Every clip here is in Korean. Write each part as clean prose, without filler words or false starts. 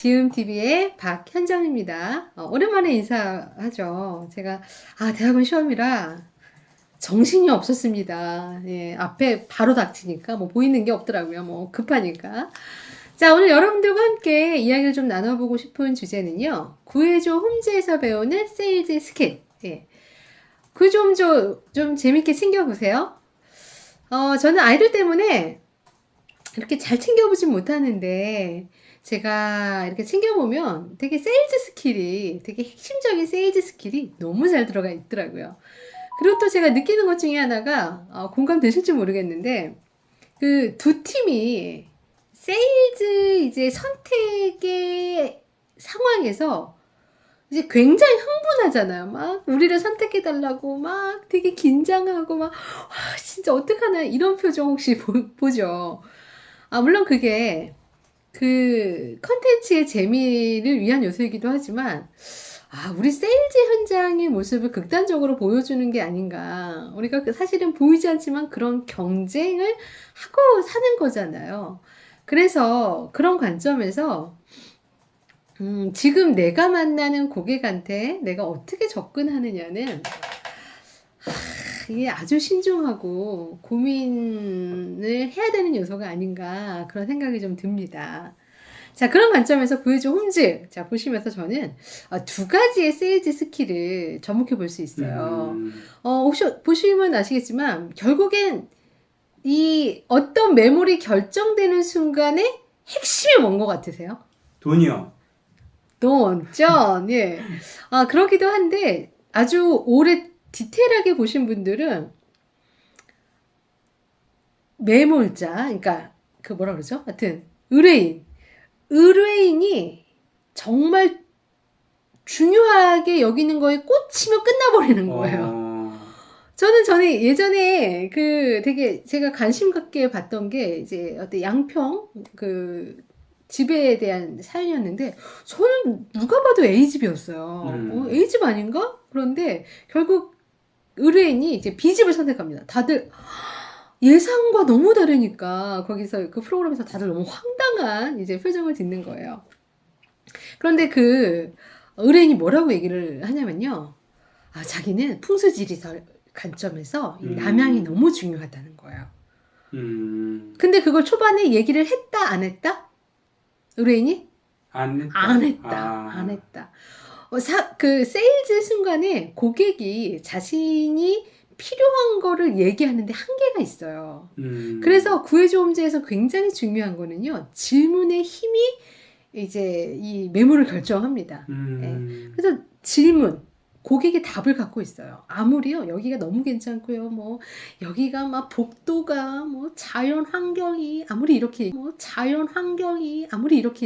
지음TV의 박현정입니다. 오랜만에 인사하죠. 제가 대학원 시험이라 정신이 없었습니다. 예, 앞에 바로 닥치니까 뭐 보이는 게 없더라고요. 뭐 급하니까. 자, 오늘 여러분들과 함께 이야기를 좀 나눠보고 싶은 주제는요. 구해줘 홈즈에서 배우는 세일즈 스킬. 예. 그 좀 재밌게 챙겨보세요. 저는 아이들 때문에 이렇게 잘 챙겨보진 못하는데 제가 이렇게 챙겨보면 되게 되게 핵심적인 세일즈 스킬이 너무 잘 들어가 있더라고요. 그리고 또 제가 느끼는 것 중에 하나가 공감되실지 모르겠는데 그 두 팀이 세일즈 이제 선택의 상황에서 이제 굉장히 흥분하잖아요. 막 우리를 선택해달라고 막 되게 긴장하고 막 진짜 어떡하나 이런 표정 혹시 보죠? 물론 그게 그 컨텐츠의 재미를 위한 요소이기도 하지만 우리 세일즈 현장의 모습을 극단적으로 보여주는 게 아닌가. 우리가 사실은 보이지 않지만 그런 경쟁을 하고 사는 거잖아요. 그래서 그런 관점에서 지금 내가 만나는 고객한테 내가 어떻게 접근하느냐는 이게 아주 신중하고 고민을 해야 되는 요소가 아닌가 그런 생각이 좀 듭니다. 자, 그런 관점에서 구해줘 홈즈. 자, 보시면서 저는 두 가지의 세일즈 스킬을 접목해 볼 수 있어요. 혹시 보시면 아시겠지만 결국엔 이 어떤 매물이 결정되는 순간에 핵심이 뭔 것 같으세요? 돈이요. 돈, 예. 그러기도 한데 아주 오래 디테일하게 보신 분들은 매물자, 그러니까 그 뭐라 그러죠? 하여튼 의뢰인이 정말 중요하게 여기는 거에 꽂히면 끝나버리는 거예요. 저는 예전에 그 되게 제가 관심 갖게 봤던 게 이제 어떤 양평 그 집에 대한 사연이었는데 저는 누가 봐도 A집이었어요. A집 아닌가? 그런데 결국 의뢰인이 이제 B집을 선택합니다. 다들 예상과 너무 다르니까 거기서 그 프로그램에서 다들 너무 황당한 이제 표정을 짓는 거예요. 그런데 그 의뢰인이 뭐라고 얘기를 하냐면요. 자기는 풍수지리설 관점에서 이 남양이 너무 중요하다는 거예요. 근데 그걸 초반에 얘기를 했다, 안 했다? 의뢰인이? 안 했다. 안 했다. 그 세일즈 순간에 고객이 자신이 필요한 거를 얘기하는데 한계가 있어요. 그래서 구해줘 홈즈에서 굉장히 중요한 거는요. 질문의 힘이 이제 이 매물을 결정합니다. 예. 그래서 질문, 고객이 답을 갖고 있어요. 아무리요, 여기가 너무 괜찮고요. 뭐 여기가 막 복도가 뭐 자연 환경이 아무리 이렇게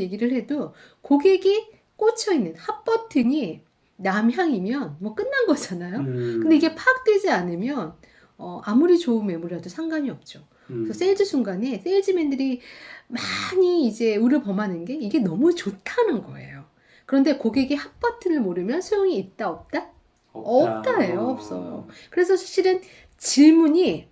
얘기를 해도 고객이 꽂혀 있는 핫 버튼이 남향이면 뭐 끝난 거잖아요. 근데 이게 파악되지 않으면 아무리 좋은 매물이라도 상관이 없죠. 그래서 세일즈 순간에 세일즈맨들이 많이 이제 우를 범하는 게 이게 너무 좋다는 거예요. 그런데 고객이 핫 버튼을 모르면 소용이 있다 없다? 없다예요. 없어요. 그래서 사실은 질문이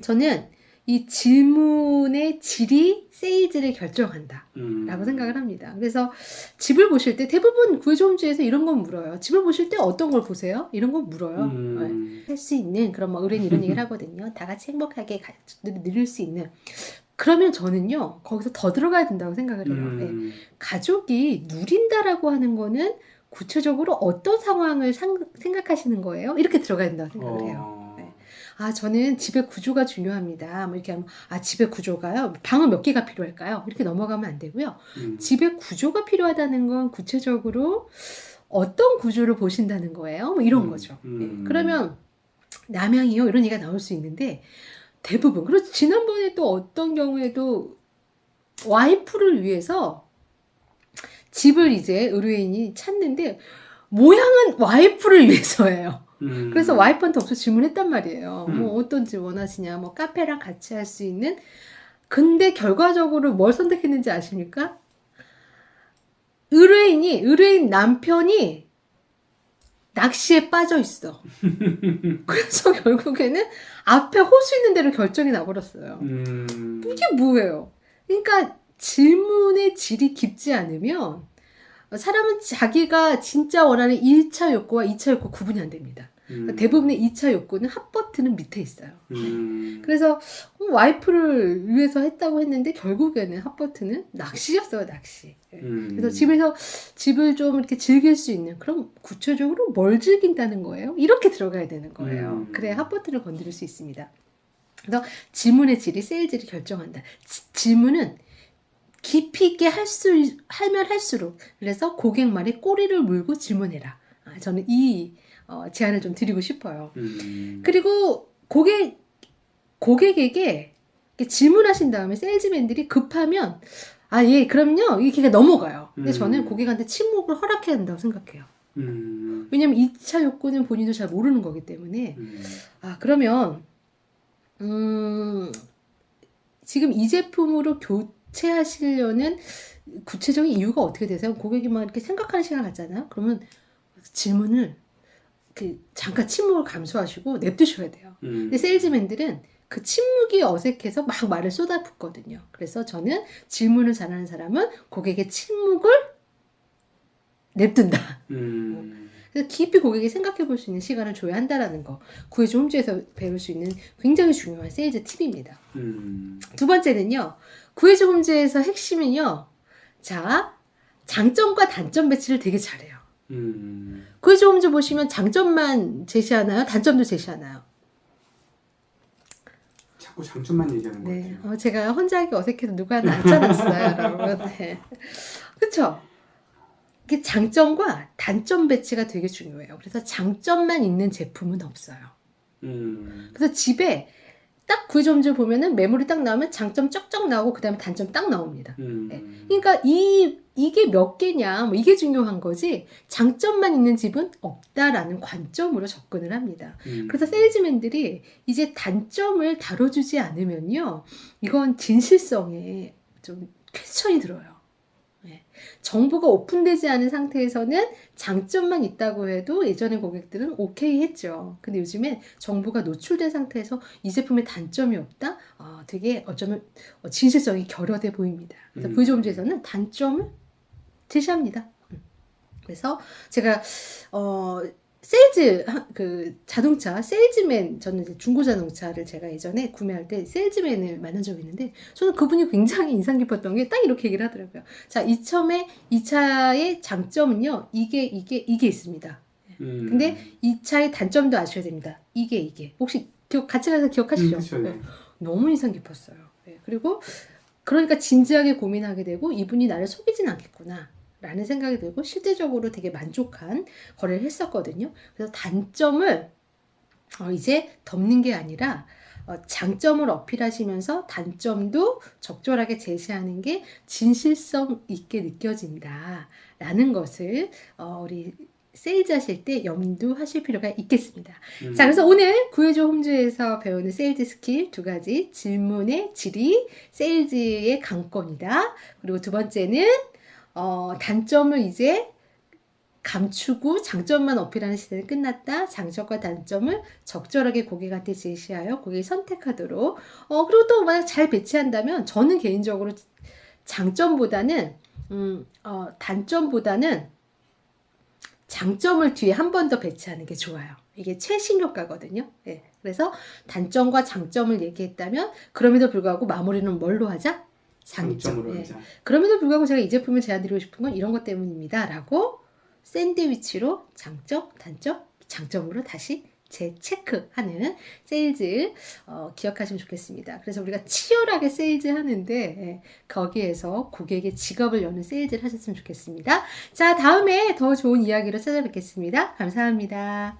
저는 이 질문의 질이 세일즈를 결정한다 라고 생각을 합니다. 그래서 집을 보실 때 대부분 구해줘 홈즈에서 이런 건 물어요. 집을 보실 때 어떤 걸 보세요? 이런 건 물어요. 할 수 있는 그런 뭐 의뢰인 이런 얘기를 하거든요. 다 같이 행복하게 누릴 수 있는. 그러면 저는요 거기서 더 들어가야 된다고 생각을 해요. 네. 가족이 누린다라고 하는 거는 구체적으로 어떤 상황을 생각하시는 거예요? 이렇게 들어가야 된다고 생각을 해요. 네. 저는 집의 구조가 중요합니다. 뭐 이렇게 하면 집의 구조가요. 방은 몇 개가 필요할까요? 이렇게 넘어가면 안 되고요. 집의 구조가 필요하다는 건 구체적으로 어떤 구조를 보신다는 거예요? 뭐 이런 거죠. 네. 그러면 남양이요 이런 얘기가 나올 수 있는데 대부분 그렇죠. 지난번에 또 어떤 경우에도 와이프를 위해서 집을 이제 의뢰인이 찾는데 모양은 와이프를 위해서예요. 그래서 와이프한테 없어 질문했단 말이에요. 뭐 어떤 집 원하시냐, 뭐 카페랑 같이 할 수 있는. 근데 결과적으로 뭘 선택했는지 아십니까? 의뢰인 남편이 낚시에 빠져 있어. 그래서 결국에는 앞에 호수 있는 데로 결정이 나버렸어요. 이게 뭐예요? 그러니까 질문의 질이 깊지 않으면 사람은 자기가 진짜 원하는 1차 욕구와 2차 욕구 구분이 안 됩니다. 대부분의 2차 욕구는 핫 버튼은 밑에 있어요. 그래서 와이프를 위해서 했다고 했는데 결국에는 핫 버튼은 낚시였어요, 낚시. 그래서 집에서 집을 좀 이렇게 즐길 수 있는, 그럼 구체적으로 뭘 즐긴다는 거예요? 이렇게 들어가야 되는 거예요. 그래야 핫 버튼을 건드릴 수 있습니다. 그래서 질문의 질이 세일즈를 결정한다. 질문은 깊이 있게 하면 할수록, 그래서 고객 말에 꼬리를 물고 질문해라. 저는 이 제안을 좀 드리고 싶어요. 그리고 고객에게 질문하신 다음에 세일즈맨들이 급하면 예, 그럼요. 이렇게 넘어가요. 근데 저는 고객한테 침묵을 허락해야 한다고 생각해요. 왜냐면 2차 욕구는 본인도 잘 모르는 거기 때문에. 그러면 지금 이 제품으로 교체하시려는 구체적인 이유가 어떻게 되세요? 고객이 막 이렇게 생각하는 시간 갖잖아요. 그러면 질문을 잠깐 침묵을 감수하시고 냅두셔야 돼요. 근데 세일즈맨들은 그 침묵이 어색해서 막 말을 쏟아붓거든요. 그래서 저는 질문을 잘하는 사람은 고객의 침묵을 냅둔다. 그래서 깊이 고객이 생각해 볼 수 있는 시간을 줘야 한다는 거, 구해줘 홈즈에서 배울 수 있는 굉장히 중요한 세일즈 팁입니다. 두 번째는요, 구해줘 홈즈에서 핵심은요, 자, 장점과 단점 배치를 되게 잘해요. 구해줘 홈즈 보시면 장점만 제시하나요? 단점도 제시하나요? 자꾸 장점만 얘기하는 것 네, 같아요. 제가 혼자 하기 어색해서 누가 하나 앉혀놨어요, 여러분. 네. 그쵸? 이게 장점과 단점 배치가 되게 중요해요. 그래서 장점만 있는 제품은 없어요. 그래서 집에 딱 구해점줄 보면은 메모리 딱 나오면 장점 쩍쩍 나오고 그 다음에 단점 딱 나옵니다. 네. 그러니까 이게 몇 개냐, 뭐 이게 중요한 거지, 장점만 있는 집은 없다라는 관점으로 접근을 합니다. 그래서 세일즈맨들이 이제 단점을 다뤄주지 않으면요, 이건 진실성에 좀 퀘스천이 들어요. 네. 정보가 오픈되지 않은 상태에서는 장점만 있다고 해도 예전에 고객들은 오케이 했죠. 근데 요즘엔 정보가 노출된 상태에서 이 제품에 단점이 없다? 되게 어쩌면 진실성이 결여돼 보입니다. 그래서 구해줘홈즈에서는 단점을 제시합니다. 그래서 제가 세일즈 자동차 세일즈맨, 저는 이제 중고 자동차를 제가 예전에 구매할 때 세일즈맨을 만난 적이 있는데, 저는 그분이 굉장히 인상 깊었던 게 딱 이렇게 얘기를 하더라고요. 자, 이 차의 장점은요, 이게 있습니다. 근데 이 차의 단점도 아셔야 됩니다. 이게 혹시 같이 가서 기억하시죠? 그렇죠, 네. 너무 인상 깊었어요. 네. 그리고 그러니까 진지하게 고민하게 되고, 이분이 나를 속이진 않겠구나 라는 생각이 들고 실제적으로 되게 만족한 거래를 했었거든요. 그래서 단점을 이제 덮는 게 아니라 장점을 어필하시면서 단점도 적절하게 제시하는 게 진실성 있게 느껴진다라는 것을 우리 세일즈 하실 때 염두하실 필요가 있겠습니다. 자, 그래서 오늘 구해줘 홈즈에서 배우는 세일즈 스킬 2가지, 질문의 질이 세일즈의 강권이다. 그리고 두 번째는 단점을 이제 감추고 장점만 어필하는 시대는 끝났다. 장점과 단점을 적절하게 고객한테 제시하여 고객이 선택하도록. 그리고 또 만약 잘 배치한다면, 저는 개인적으로 장점보다는 단점보다는 장점을 뒤에 한 번 더 배치하는 게 좋아요. 이게 최신 효과거든요. 네. 그래서 단점과 장점을 얘기했다면, 그럼에도 불구하고 마무리는 뭘로 하자? 장점. 네. 그럼에도 불구하고 제가 이 제품을 제안드리고 싶은 건 이런 것 때문입니다 라고 샌드위치로 장점, 단점, 장점으로 다시 재체크하는 세일즈 기억하시면 좋겠습니다. 그래서 우리가 치열하게 세일즈 하는데 거기에서 고객의 지갑을 여는 세일즈를 하셨으면 좋겠습니다. 자, 다음에 더 좋은 이야기로 찾아뵙겠습니다. 감사합니다.